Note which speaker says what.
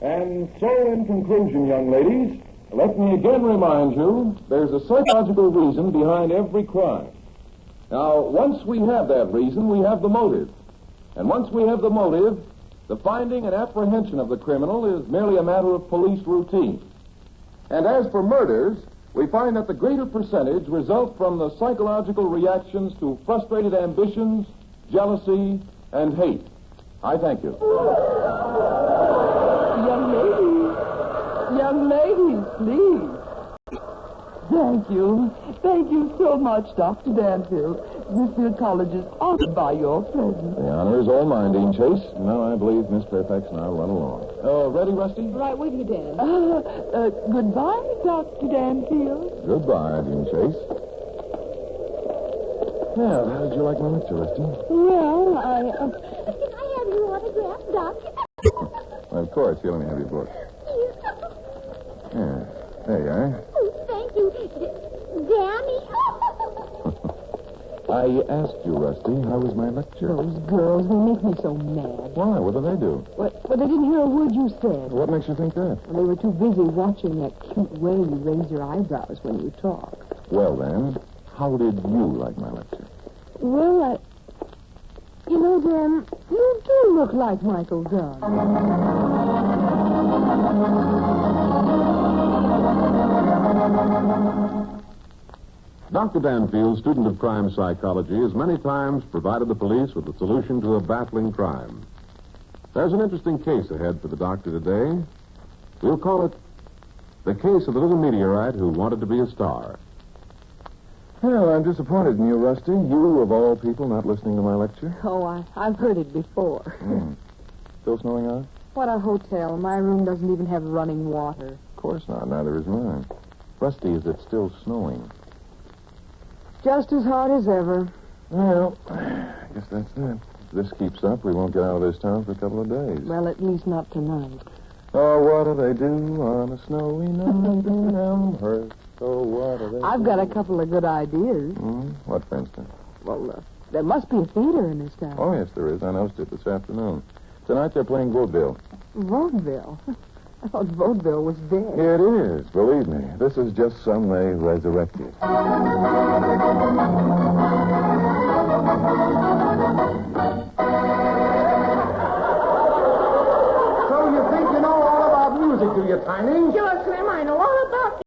Speaker 1: And so, in conclusion, young ladies, let me again remind you, there's a psychological reason behind every crime. Now, once we have that reason, we have the motive. And once we have the motive, the finding and apprehension of the criminal is merely a matter of police routine. And as for murders, we find that the greater percentage result from the psychological reactions to frustrated ambitions, jealousy, and hate. I thank you.
Speaker 2: Young ladies, please. Thank you. Thank you so much, Dr. Danfield. Smithfield College is honored by your presence.
Speaker 1: The honor is all mine, Dean Chase. Now I believe Miss Fairfax and I will run along. Ready, Rusty?
Speaker 3: Right with you, Dan.
Speaker 2: Goodbye, Dr. Danfield.
Speaker 1: Goodbye, Dean Chase. Well, how did you like my lecture, Rusty?
Speaker 2: Well,
Speaker 3: Can I have your autograph, Doc?
Speaker 1: Of course, you let me have your book. Yeah, there you are.
Speaker 3: Oh, thank you. Danny.
Speaker 1: I asked you, Rusty, how was my lecture?
Speaker 2: Those girls, they make me so mad.
Speaker 1: Why? What did they do?
Speaker 2: But I didn't hear a word you said.
Speaker 1: What makes you think that?
Speaker 2: They were too busy watching that cute way you raise your eyebrows when you talk.
Speaker 1: Well, then, how did you like my lecture?
Speaker 2: Well, you know, Dan, you do look like Michael Dunn.
Speaker 4: Dr. Danfield, student of crime psychology, has many times provided the police with a solution to a baffling crime. There's an interesting case ahead for the doctor today. We'll call it the case of the little meteorite who wanted to be a star.
Speaker 1: Well, I'm disappointed in you, Rusty. You, of all people, not listening to my lecture.
Speaker 2: Oh, I've heard it before.
Speaker 1: Still snowing out?
Speaker 2: What a hotel. My room doesn't even have running water.
Speaker 1: Of course not. Neither is mine. Rusty, is it still snowing?
Speaker 2: Just as hard as ever.
Speaker 1: Well, I guess that's it. If this keeps up, we won't get out of this town for a couple of days.
Speaker 2: Well, at least not tonight.
Speaker 1: Oh, what do they do on a snowy night in Elmhurst? Oh, what do they
Speaker 2: I've
Speaker 1: do?
Speaker 2: got a couple of good ideas.
Speaker 1: What, for instance?
Speaker 2: Well, there must be a theater in this town.
Speaker 1: Oh, yes, there is. I noticed it this afternoon. Tonight they're playing vaudeville.
Speaker 2: Vaudeville? I thought vaudeville was dead.
Speaker 1: It is, believe me. This is just some they resurrected.
Speaker 5: So you think you know all about music, do you, Tiny?
Speaker 3: Sure, Slim, I know all about